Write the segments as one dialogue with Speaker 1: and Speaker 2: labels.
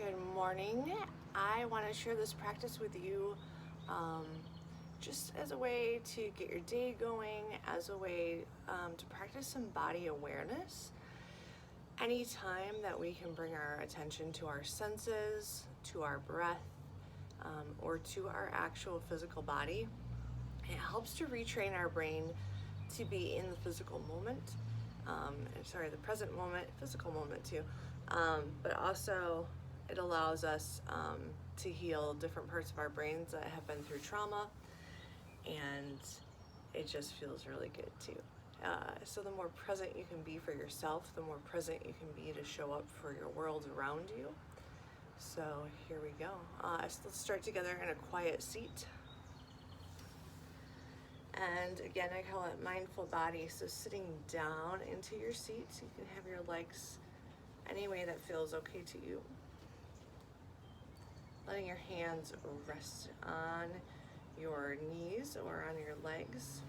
Speaker 1: Good morning. I want to share this practice with you just as a way to get your day going, as a way to practice some body awareness. Anytime that we can bring our attention to our senses, to our breath, or to our actual physical body, it helps to retrain our brain to be in the physical moment. The present moment, physical moment too. But also it allows us to heal different parts of our brains that have been through trauma, and it just feels really good too. So the more present you can be for yourself, the more present you can be to show up for your world around you. So here we go. So let's start together in a quiet seat. And again, I call it mindful body. So sitting down into your seat, so you can have your legs any way that feels okay to you. Letting your hands rest on your knees or on your legs.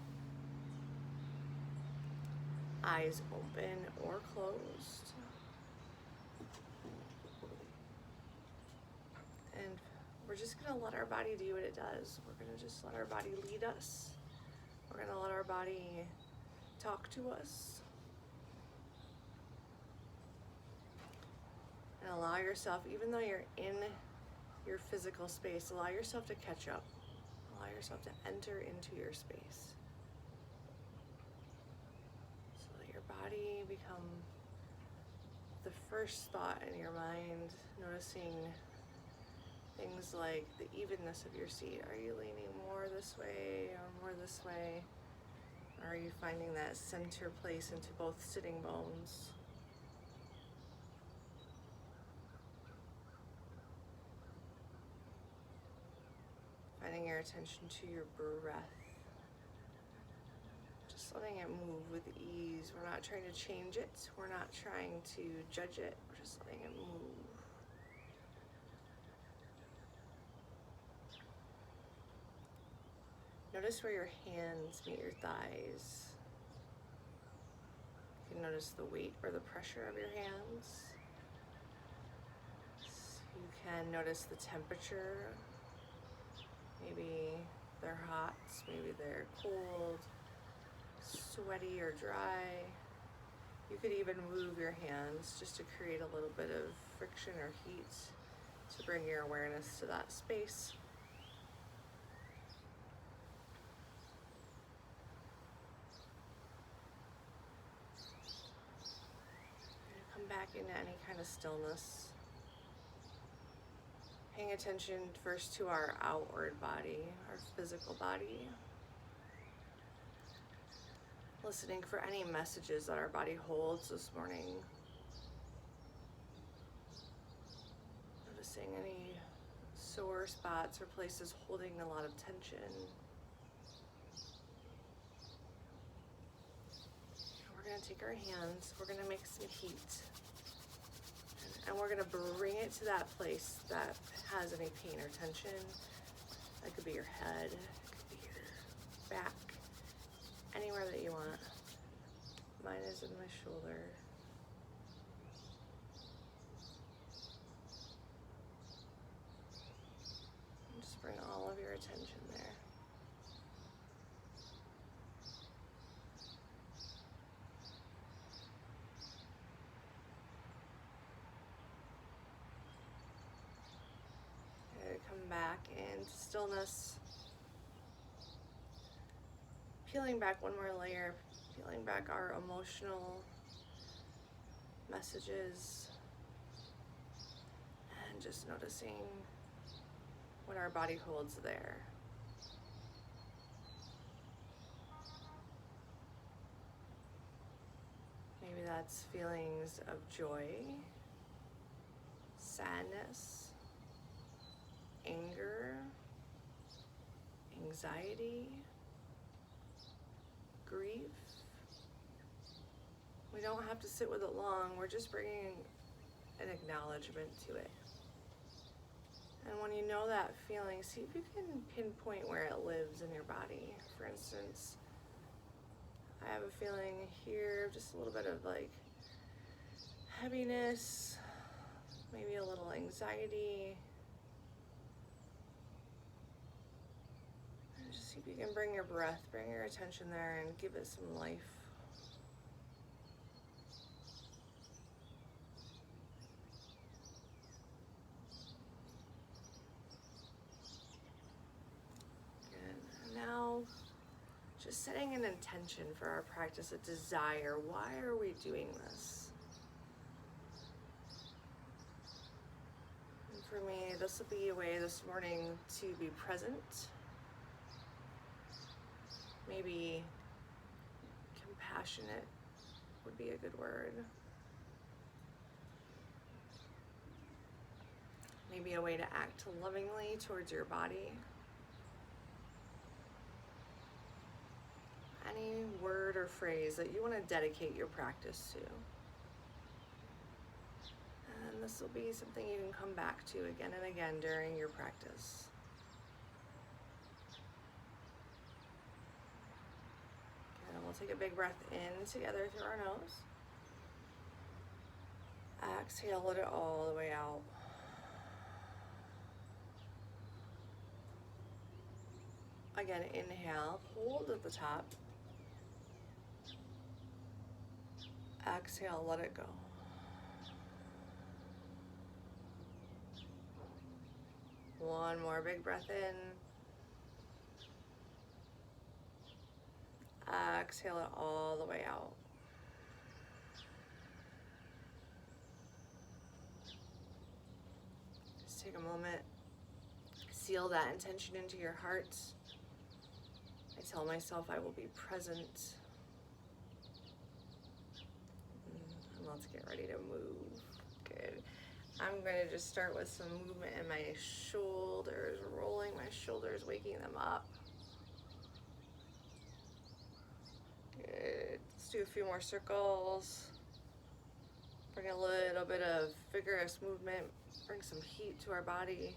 Speaker 1: Eyes open or closed. And we're just gonna let our body do what it does. We're gonna just let our body lead us. We're gonna let our body talk to us. And allow yourself, even though you're in your physical space, allow yourself to catch up. Allow yourself to enter into your space. So let your body become the first thought in your mind, noticing things like the evenness of your seat. Are you leaning more this way or more this way? Are you finding that center place into both sitting bones? Finding your attention to your breath. Just letting it move with ease. We're not trying to change it. We're not trying to judge it. We're just letting it move. Notice where your hands meet your thighs. You can notice the weight or the pressure of your hands. You can notice the temperature. Maybe they're hot, maybe they're cold, sweaty or dry. You could even move your hands just to create a little bit of friction or heat to bring your awareness to that space. Come back into any kind of stillness. Paying attention first to our outward body, our physical body. Listening for any messages that our body holds this morning. Noticing any sore spots or places holding a lot of tension. We're going to take our hands, we're going to make some heat. And we're going to bring it to that place that has any pain or tension. That could be your head, it could be your back, anywhere that you want. Mine is in my shoulder. And just bring all of your attention there. Come back into stillness. Peeling back one more layer, peeling back our emotional messages, and just noticing what our body holds there. Maybe that's feelings of joy, sadness, anger, anxiety, grief. We don't have to sit with it long. We're just bringing an acknowledgement to it. And when you know that feeling, see if you can pinpoint where it lives in your body. For instance, I have a feeling here, just a little bit of like heaviness, maybe a little anxiety. And just see if you can bring your breath, bring your attention there and give it some life. Good. Now, just setting an intention for our practice, a desire. Why are we doing this? And for me, this will be a way this morning to be present. Maybe compassionate would be a good word. Maybe a way to act lovingly towards your body. Any word or phrase that you want to dedicate your practice to. And this will be something you can come back to again and again during your practice. Okay, and we'll take a big breath in together through our nose. Exhale, let it all the way out. Again, inhale, hold at the top. Exhale, let it go. One more big breath in. Exhale it all the way out. Just take a moment. Seal that intention into your heart. I tell myself I will be present. And let's get ready to move. Good. I'm going to just start with some movement in my shoulders, rolling my shoulders, waking them up. Good. Let's do a few more circles. Bring a little bit of vigorous movement. Bring some heat to our body.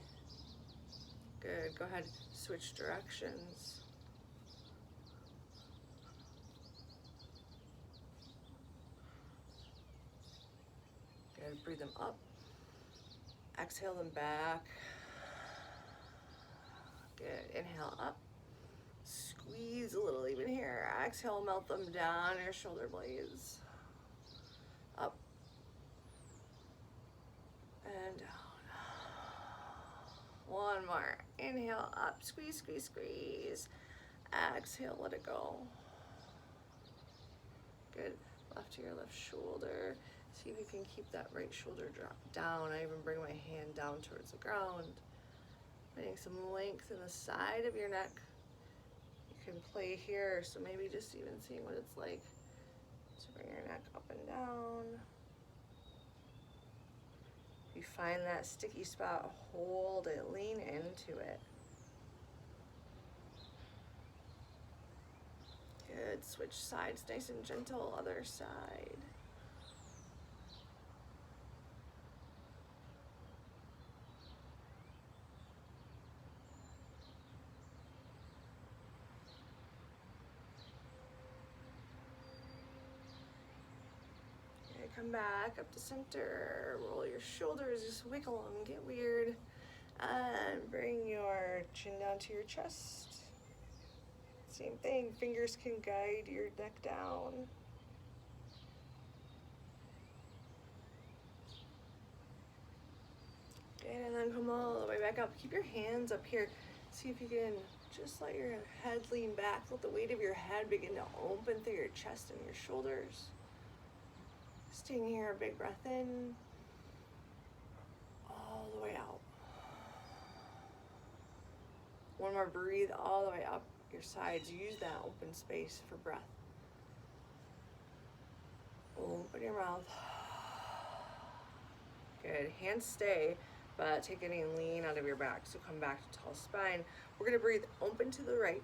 Speaker 1: Good. Go ahead. Switch directions. Good. Breathe them up. Exhale them back. Good. Inhale up. Squeeze a little even here. Exhale, melt them down your shoulder blades. Up. And down. One more. Inhale up. Squeeze, squeeze, squeeze. Exhale, let it go. Good. Left to your left shoulder. See if you can keep that right shoulder drop down. I even bring my hand down towards the ground. Getting some length in the side of your neck. You can play here, so maybe just even seeing what it's like to bring your neck up and down. If you find that sticky spot, hold it, lean into it. Good, switch sides, nice and gentle, other side. Come back up to center, roll your shoulders, just wiggle them, get weird, and bring your chin down to your chest. Same thing, fingers can guide your neck down. Good, and then come all the way back up. Keep your hands up here. See if you can just let your head lean back. Let the weight of your head begin to open through your chest and your shoulders. Staying here, a big breath in, all the way out. One more, breathe all the way up your sides. Use that open space for breath. Open your mouth. Good, hands stay, but take any lean out of your back. So come back to tall spine. We're gonna breathe open to the right.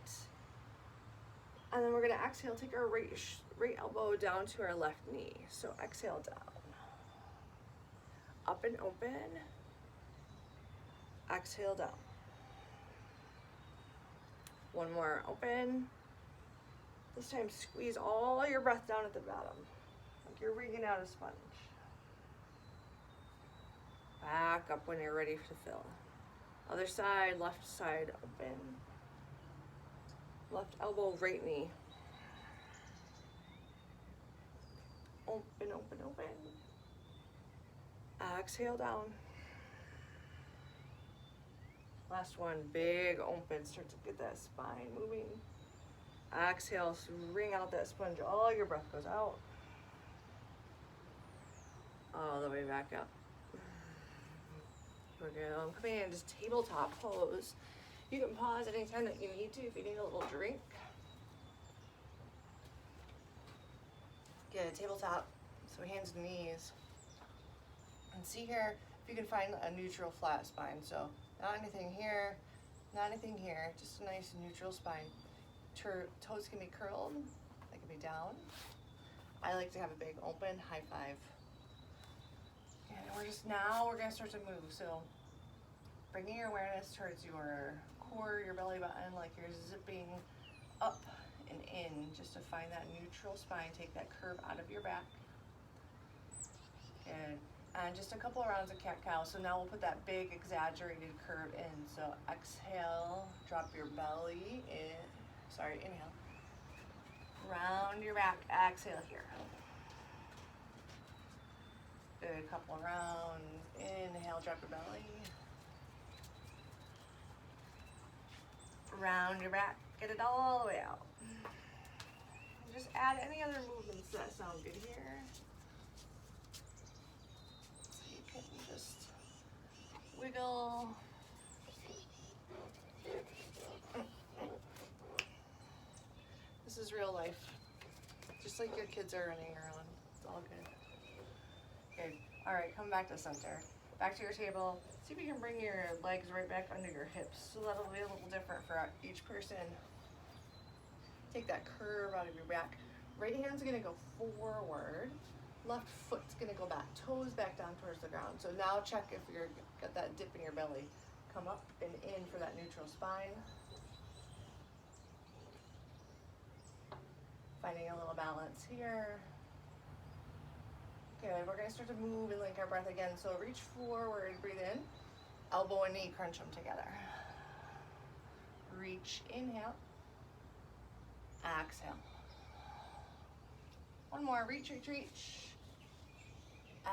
Speaker 1: And then we're gonna exhale, take our right elbow down to our left knee. So exhale down. Up and open. Exhale down. One more, open. This time squeeze all your breath down at the bottom, like you're wringing out a sponge. Back up when you're ready to fill. Other side, left side open. Left elbow, right knee. Open, open, open. Exhale down. Last one, big open. Start to get that spine moving. Exhale, wring out that sponge. All your breath goes out. All the way back up. Here we go. Coming in, just tabletop pose. You can pause anytime that you need to if you need a little drink. Get a tabletop, so hands and knees. And see here if you can find a neutral flat spine. So not anything here, not anything here, just a nice neutral spine. Toes can be curled, they can be down. I like to have a big open high five. And we're gonna start to move. So bringing your awareness towards your core, your belly button, like you're zipping up and in, just to find that neutral spine. Take that curve out of your back. Good. And just a couple of rounds of cat-cow. So now we'll put that big exaggerated curve in. So exhale, drop your belly in. Sorry, inhale. Round your back, exhale here. Good, couple of rounds. Inhale, drop your belly. Round your back, get it all the way out. Just add any other movements that sound good here. So you can just wiggle. This is real life. Just like your kids are running around. It's all good. Good. All right, come back to center. Back to your table. See if you can bring your legs right back under your hips. So that'll be a little different for each person. Take that curve out of your back. Right hand's gonna go forward. Left foot's gonna go back. Toes back down towards the ground. So now check if you're got that dip in your belly. Come up and in for that neutral spine. Finding a little balance here. Good, we're gonna start to move and link our breath again. So reach forward, breathe in. Elbow and knee, crunch them together. Reach, inhale. Exhale. One more, reach, reach, reach.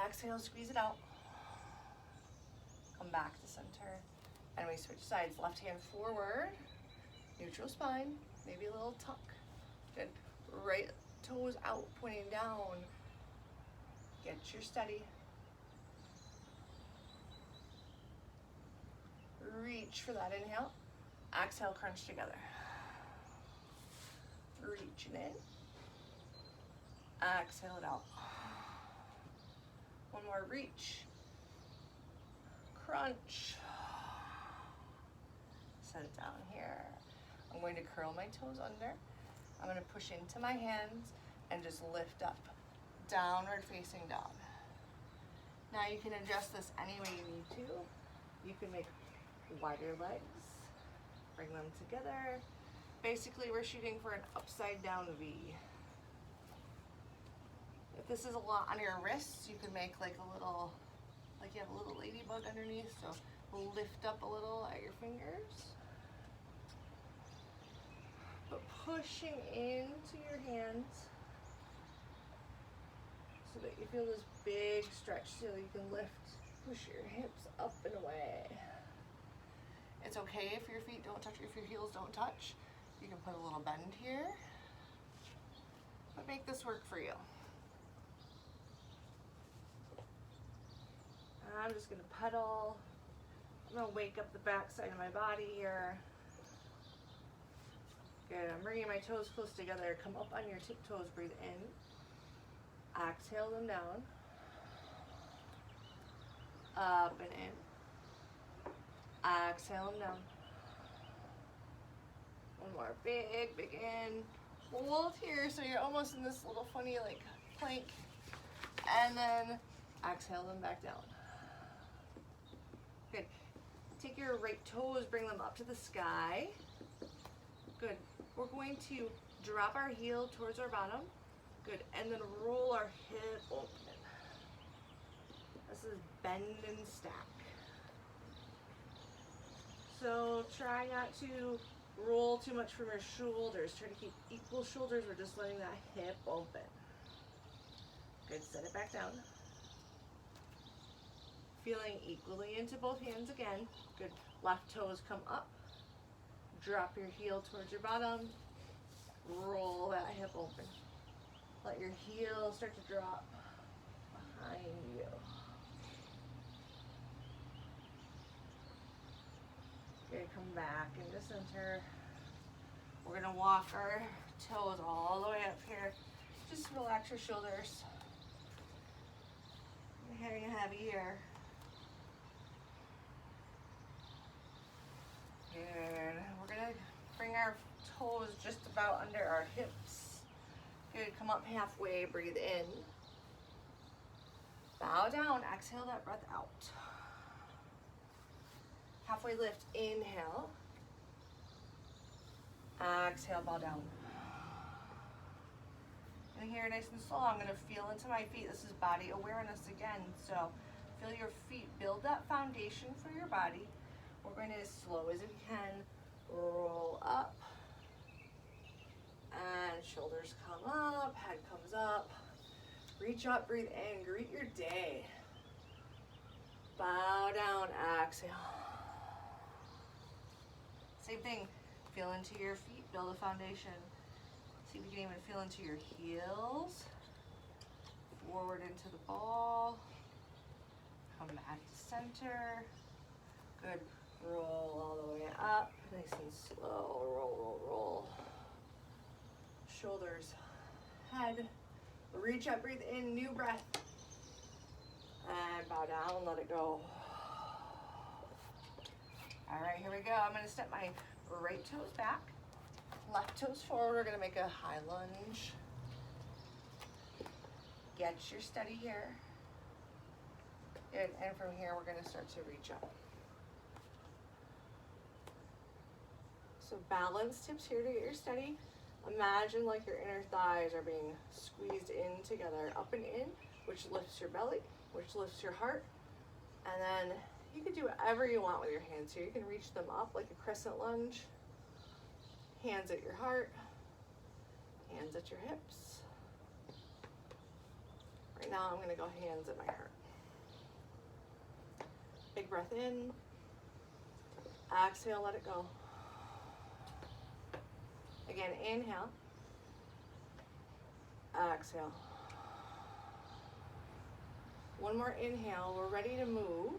Speaker 1: Exhale, squeeze it out. Come back to center. And we switch sides. Left hand forward. Neutral spine, maybe a little tuck. Good. Right toes out, pointing down. Get your steady. Reach for that inhale. Exhale, crunch together. Reaching in. Exhale it out. One more, reach. Crunch. Set it down here. I'm going to curl my toes under. I'm going to push into my hands and just lift up. Downward facing dog. Now you can adjust this any way you need to. You can make wider legs. Bring them together. Basically, we're shooting for an upside down V. If this is a lot on your wrists, you can make like a little, like you have a little ladybug underneath, so lift up a little at your fingers. But pushing into your hands so that you feel this big stretch so you can lift, push your hips up and away. It's okay if your feet don't touch, if your heels don't touch. You can put a little bend here, but make this work for you. I'm just gonna pedal. I'm gonna wake up the back side of my body here. Good, I'm bringing my toes close together. Come up on your tiptoes, breathe in. Exhale them down. Up and in. Exhale them down. One more, big, big in. Hold here so you're almost in this little funny like plank. And then exhale them back down. Good. Take your right toes, bring them up to the sky. Good. We're going to drop our heel towards our bottom. Good. And then roll our hip open. This is bend and stack. So try not to roll too much from your shoulders. Try to keep equal shoulders. We're just letting that hip open. Good, set it back down. Feeling equally into both hands again. Good, left toes come up. Drop your heel towards your bottom. Roll that hip open. Let your heel start to drop behind you. Good, come back into center. We're gonna walk our toes all the way up here. Just relax your shoulders. You're having a heavy year. Good. We're gonna bring our toes just about under our hips. Good, come up halfway, breathe in. Bow down, exhale that breath out. Halfway lift, inhale. Exhale, bow down. And here, nice and slow, I'm gonna feel into my feet. This is body awareness again. So feel your feet, build that foundation for your body. We're going to, as slow as we can, roll up. And shoulders come up, head comes up. Reach up, breathe in, greet your day. Bow down, exhale. Same thing, feel into your feet, build a foundation. See if you can even feel into your heels. Forward into the ball. Come back to center. Good. Roll all the way up. Nice and slow. Roll, roll, roll. Shoulders, head. Reach up, breathe in, new breath. And bow down, let it go. All right, here we go. I'm gonna step my right toes back. Left toes forward. We're gonna make a high lunge. Get your steady here. Good, and from here we're gonna start to reach up. So balance tips here to get your steady. Imagine like your inner thighs are being squeezed in together, up and in, which lifts your belly, which lifts your heart. And then you can do whatever you want with your hands here. You can reach them up like a crescent lunge. Hands at your heart, hands at your hips. Right now I'm gonna go hands at my heart. Big breath in. Exhale, let it go. Again, inhale. Exhale. One more inhale, we're ready to move.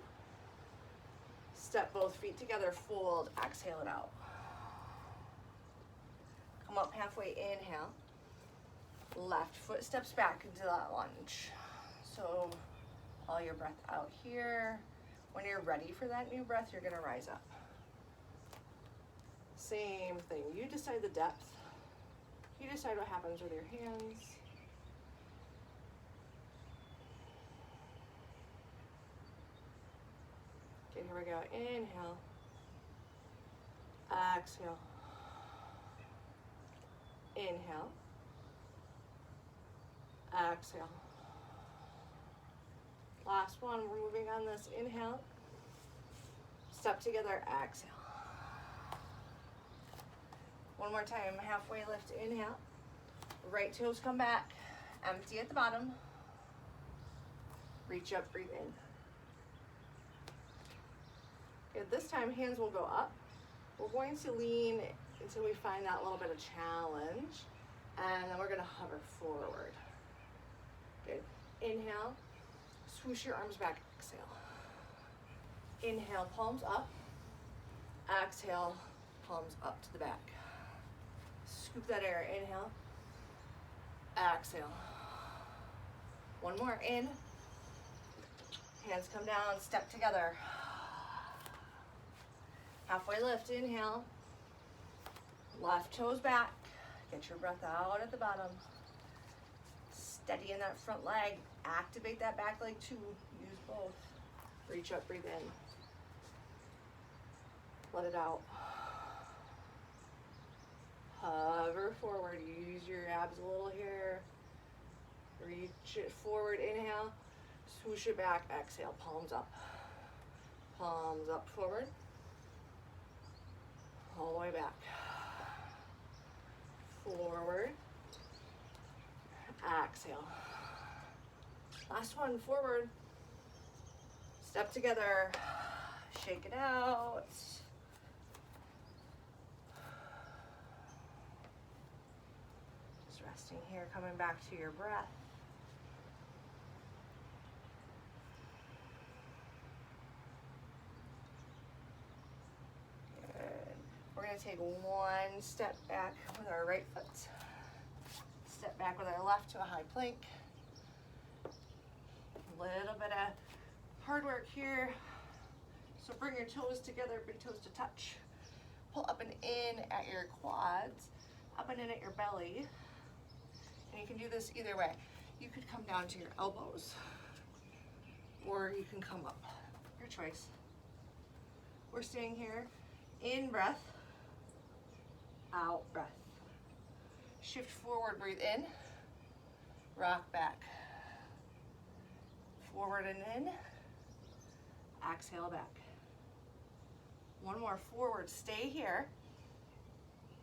Speaker 1: Step both feet together, fold, exhale it out. Come up halfway, inhale. Left foot steps back into that lunge. So all your breath out here. When you're ready for that new breath, you're gonna rise up. Same thing, you decide the depth. You decide what happens with your hands. Okay, here we go, inhale. Exhale. Inhale. Exhale. Last one, we're moving on this. Inhale. Step together, exhale. One more time, halfway lift, inhale. Right toes come back, empty at the bottom. Reach up, breathe in. Good, this time hands will go up. We're going to lean until we find that little bit of challenge, and then we're gonna hover forward. Good, inhale, swoosh your arms back, exhale. Inhale, palms up. Exhale, palms up to the back. Scoop that air, inhale. Exhale. One more, in. Hands come down, step together. Halfway lift, inhale. Left toes back. Get your breath out at the bottom. Steady in that front leg. Activate that back leg too. Use both. Reach up, breathe in. Let it out. Hover forward. Use your abs a little here. Reach it forward. Inhale. Swoosh it back, exhale, palms up. Palms up forward. All the way back. Forward. Exhale. Last one, forward. Step together. Shake it out. Just resting here, coming back to your breath. We're going to take one step back with our right foot. Step back with our left to a high plank. A little bit of hard work here. So bring your toes together, big toes to touch. Pull up and in at your quads, up and in at your belly. And you can do this either way. You could come down to your elbows, or you can come up. Your choice. We're staying here. In breath. Out breath. Shift forward, breathe in. Rock back. Forward and in. Exhale back. One more forward, stay here.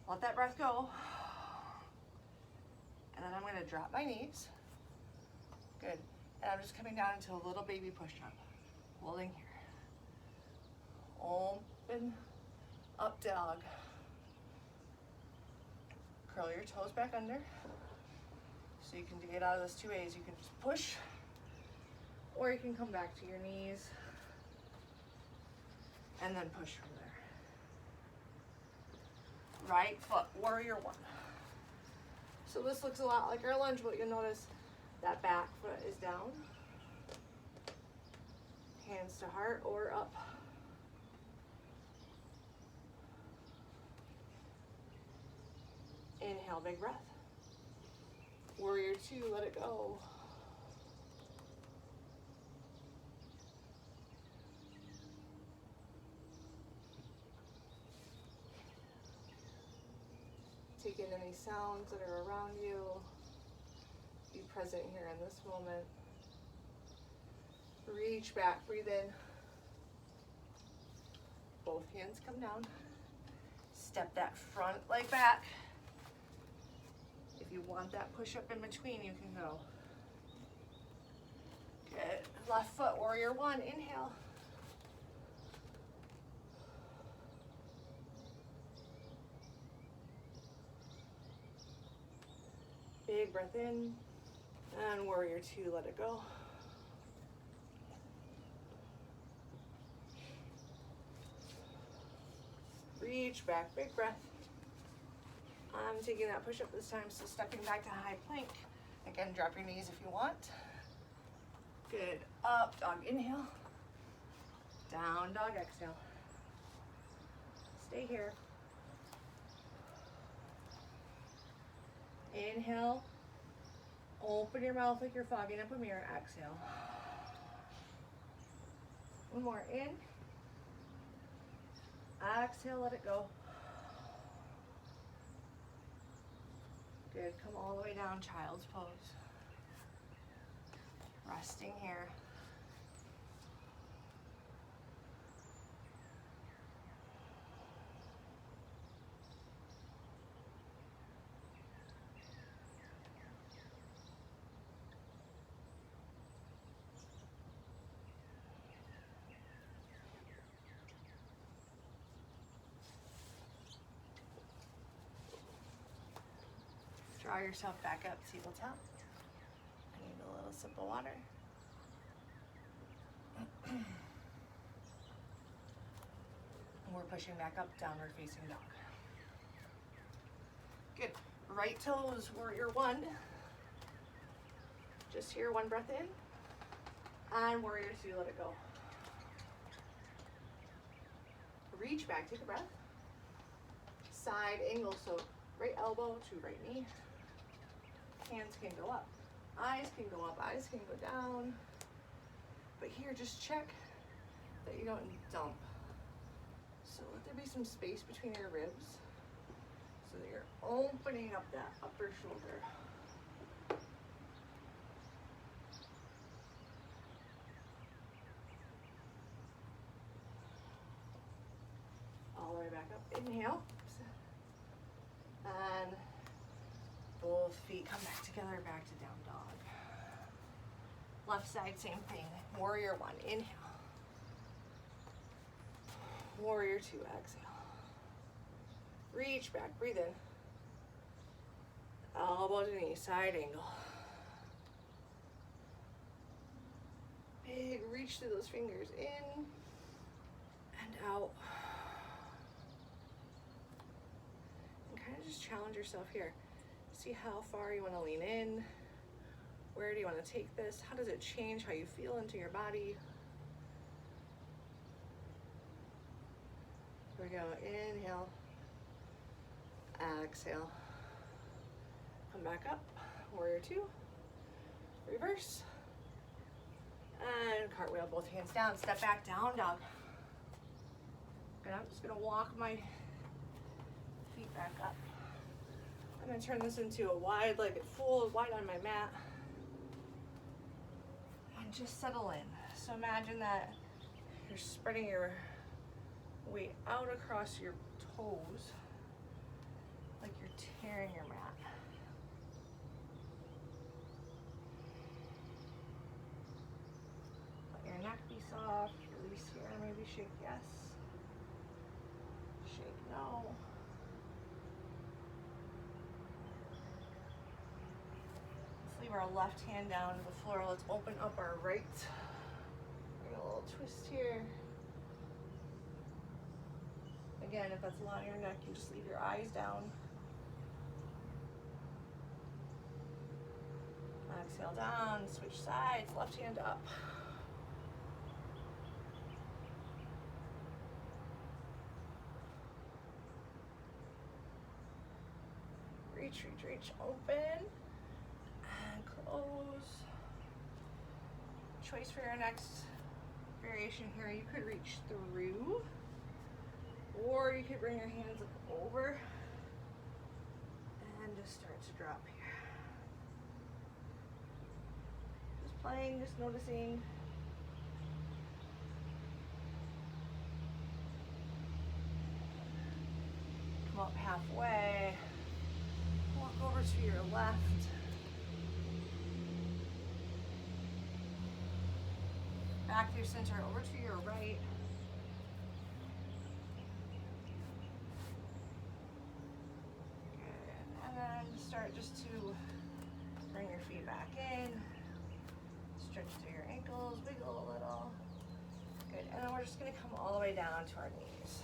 Speaker 1: Let that breath go. And then I'm gonna drop my knees. Good. And I'm just coming down into a little baby push-up. Holding here. Open, up dog. Curl your toes back under. So you can get out of this two ways. You can just push, or you can come back to your knees and then push from there. Right foot, warrior one. So this looks a lot like our lunge, but you'll notice that back foot is down. Hands to heart or up. Inhale, big breath. Warrior two, let it go. Take in any sounds that are around you. Be present here in this moment. Reach back, breathe in. Both hands come down. Step that front leg back. If you want that push up in between, you can go. Good. Left foot, warrior one, inhale. Big breath in, and warrior two, let it go. Reach back, big breath. I'm taking that push up this time, so stepping back to high plank. Again, drop your knees if you want. Good, up dog, inhale. Down dog, exhale. Stay here. Inhale, open your mouth like you're fogging up a mirror, exhale. One more, in. Exhale, let it go. Good, come all the way down, child's pose. Resting here. Draw yourself back up, tabletop. I need a little sip of water. We're pushing back up, downward facing dog. Good. Right toes, warrior one. Just here, one breath in. And warrior two, let it go. Reach back, take a breath. Side angle, so right elbow to right knee. Hands can go up. Eyes can go up, eyes can go down. But here, just check that you don't dump. So let there be some space between your ribs so that you're opening up that upper shoulder. back up, inhale. And both feet come back together, back to down dog. Left side, same thing. Warrior one, inhale. Warrior two, exhale. Reach back, breathe in. Elbow to knee, side angle. Big reach through those fingers, in and out. And kind of just challenge yourself here. See how far you want to lean in. Where do you want to take this? How does it change how you feel into your body? Here we go, inhale, exhale. Come back up, warrior two, reverse. And cartwheel, both hands down, step back, down dog. And I'm just gonna walk my feet back up. I'm gonna turn this into a wide-legged fold, wide on my mat. And just settle in. So imagine that you're spreading your weight out across your toes, like you're tearing your mat. Let your neck be soft, release here, maybe shake yes, shake no. Let's leave our left hand down to the floor. Let's open up our right. Bring a little twist here. Again, if that's a lot on your neck, you just leave your eyes down. Exhale down, switch sides, left hand up. Reach, reach, reach, open and close. Choice for your next variation here. You could reach through, or you could bring your hands up over and just start to drop here. Just playing, just noticing. Come up halfway. Walk over to your left. Back through center, over to your right. Good. And then start just to bring your feet back in. Stretch through your ankles, wiggle a little. Good. And then we're just going to come all the way down to our knees.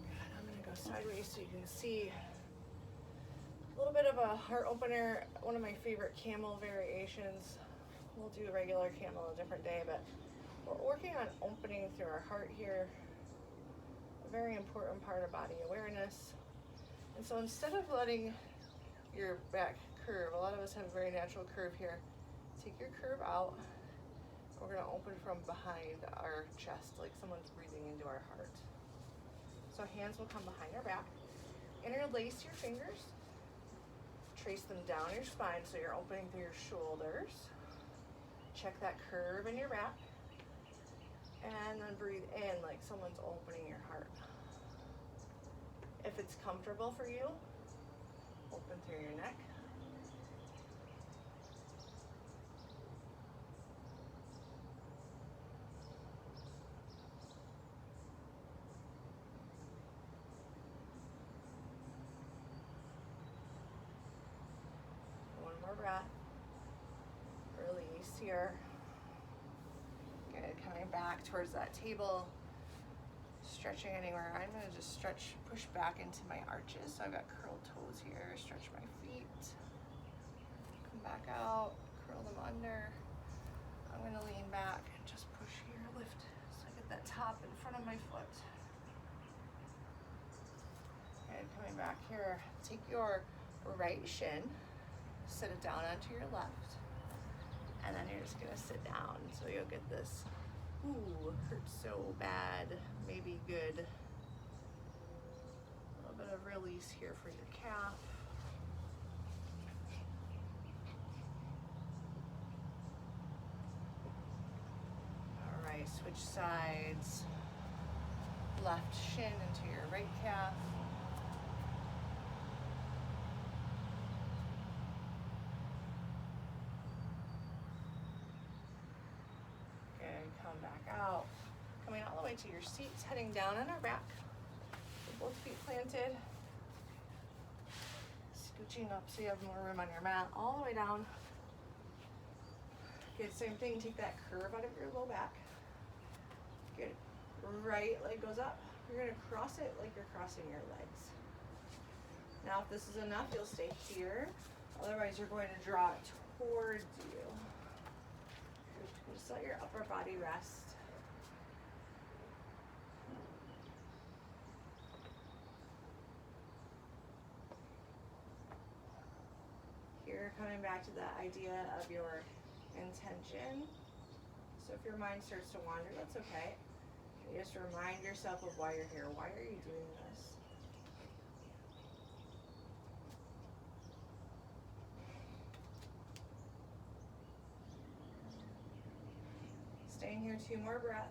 Speaker 1: Good. I'm going to go sideways so you can see a little bit of a heart opener. One of my favorite camel variations. We'll do a regular camel a different day, but we're working on opening through our heart here. A very important part of body awareness. And so instead of letting your back curve, a lot of us have a very natural curve here. Take your curve out. We're gonna open from behind our chest, like someone's breathing into our heart. So hands will come behind our back. Interlace your fingers. Trace them down your spine so you're opening through your shoulders. Check that curve in your back. And then breathe in like someone's opening your heart. If it's comfortable for you, open through your neck. One more breath. Release here. Good, coming back towards that table. Stretching anywhere. I'm going to just stretch, push back into my arches. So I've got curled toes here. Stretch my feet. Come back out. Curl them under. I'm going to lean back and just push here. Lift so I get that top in front of my foot. And coming back here. Take your right shin. Sit it down onto your left. And then you're just going to sit down. So you'll get this, ooh, hurts so bad, maybe good. A little bit of release here for your calf. All right, switch sides. left shin into your right calf. Good, come back out. Coming all the way to your seats, heading down on our back. Both feet planted. Scooching up so you have more room on your mat, all the way down. Good, same thing, take that curve out of your low back. Good, right leg goes up. You're gonna cross it like you're crossing your legs. Now if this is enough, you'll stay here. Otherwise you're going to draw it towards you. Just let your upper body rest. Here, coming back to the idea of your intention. So if your mind starts to wander, that's okay. You just remind yourself of why you're here. Why are you doing this? Staying here 2 more breaths.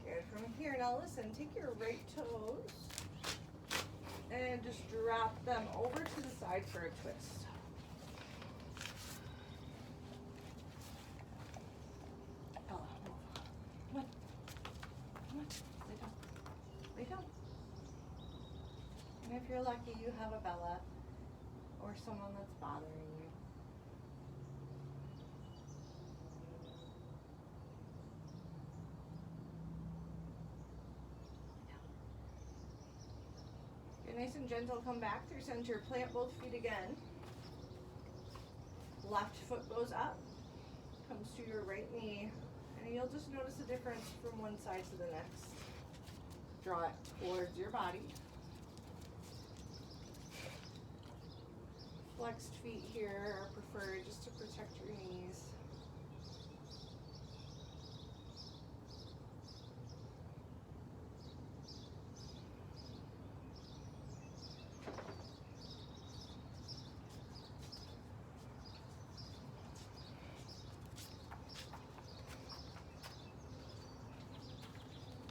Speaker 1: Good. From here, now listen, take your right toes and just drop them over to the side for a twist. Bella, move. Come on. Come on. Lay down. Lay down. And if you're lucky, you have a Bella or someone that's bothering you. Nice and gentle, come back through center, plant both feet again. Left foot goes up, comes to your right knee, and you'll just notice the difference from one side to the next. Draw it towards your body. Flexed feet here are preferred just to protect your knees.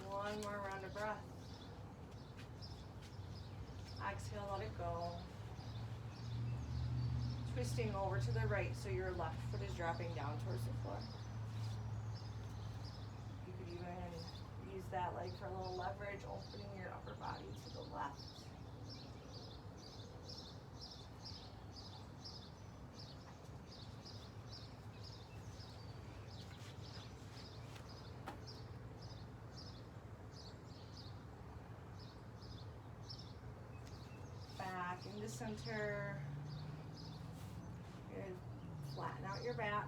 Speaker 1: One more round of breath. Exhale, let it go. Twisting over to the right so your left foot is dropping down towards the floor. You could even use that leg for a little leverage, opening your upper body to the left. Back into center. Good. Flatten out your back.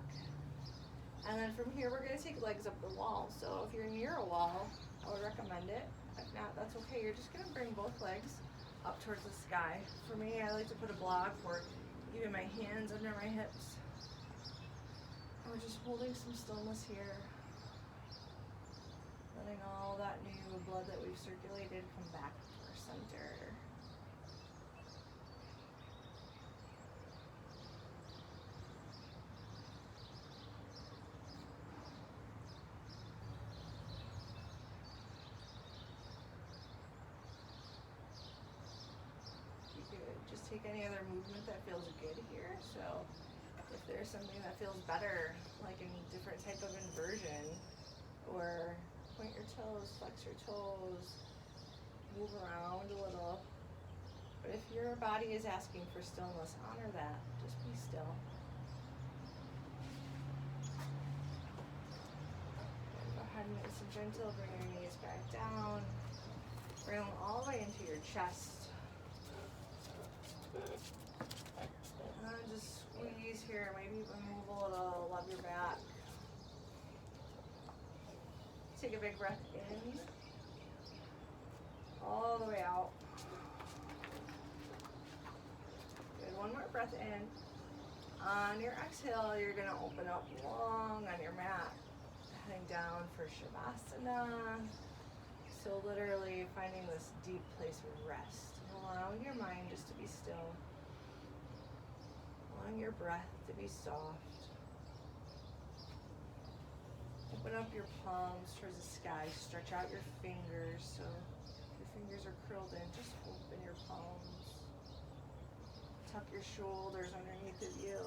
Speaker 1: And then from here, we're going to take legs up the wall. So if you're near a wall, I would recommend it. If not, that's okay. You're just going to bring both legs up towards the sky. For me, I like to put a block for even my hands under my hips. And we're just holding some stillness here. Letting all that new blood that we've circulated come back to our center. Take any other movement that feels good here. So if there's something that feels better, like a different type of inversion, or point your toes, flex your toes, move around a little. But if your body is asking for stillness, honor that. Just be still. Go ahead and nice and gentle, bring your knees back down. Bring them all the way into your chest. And just squeeze here, maybe even move a little, love your back. Take a big breath in, all the way out. Good, one more breath in. On your exhale, you're gonna open up long on your mat, heading down for Shavasana. So literally finding this deep place of rest, and allowing your mind just to be still, allowing your breath to be soft. Open up your palms towards the sky, stretch out your fingers, so if your fingers are curled in, just open your palms. Tuck your shoulders underneath of you.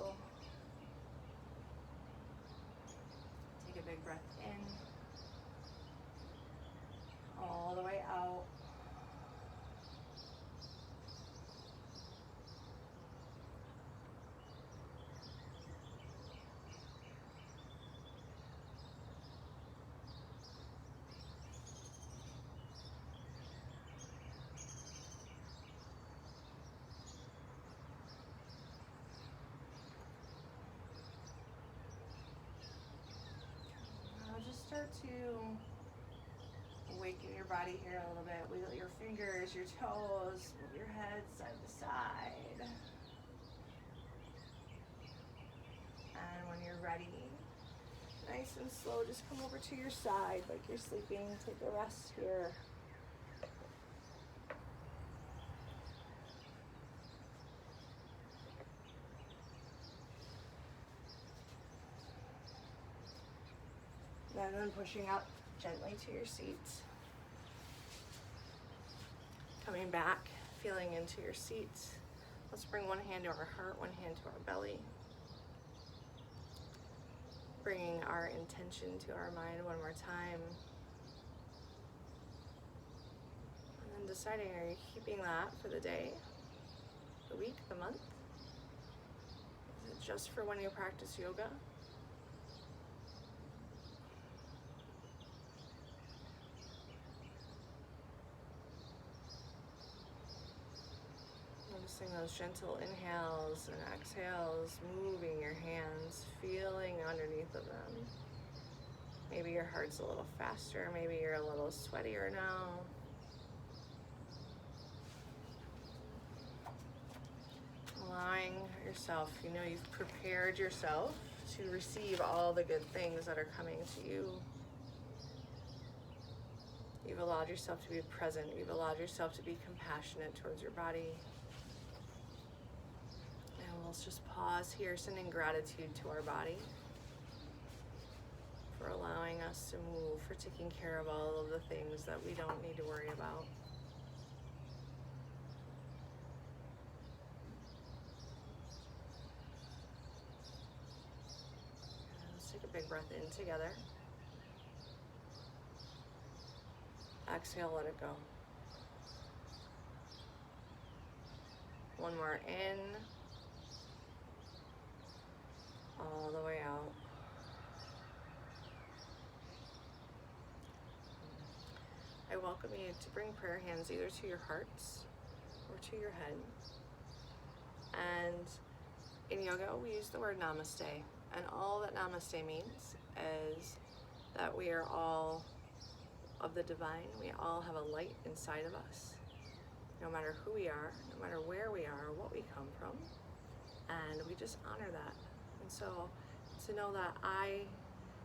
Speaker 1: Take a big breath in, all the way out. Just start to awaken your body here a little bit. Wiggle your fingers, your toes, move your head side to side. And when you're ready, nice and slow, just come over to your side like you're sleeping. Take a rest here. And then pushing up gently to your seat. Coming back, feeling into your seat. Let's bring one hand to our heart, one hand to our belly. Bringing our intention to our mind one more time. And then deciding, are you keeping that for the day, the week, the month? Is it just for when you practice yoga? Noticing those gentle inhales and exhales, moving your hands, feeling underneath of them. Maybe your heart's a little faster, maybe you're a little sweatier now. Allowing yourself, you know you've prepared yourself to receive all the good things that are coming to you. You've allowed yourself to be present, you've allowed yourself to be compassionate towards your body. Let's just pause here, sending gratitude to our body for allowing us to move, for taking care of all of the things that we don't need to worry about. And let's take a big breath in together. Exhale, let it go. One more in. All the way out. I welcome you to bring prayer hands either to your hearts or to your head. And in yoga, we use the word namaste. And all that namaste means is that we are all of the divine. We all have a light inside of us. No matter who we are, no matter where we are, what we come from. And we just honor that. And so to know that I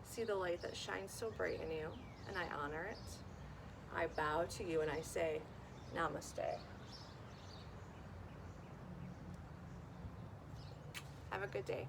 Speaker 1: see the light that shines so bright in you and I honor it, I bow to you and I say, Namaste. Have a good day.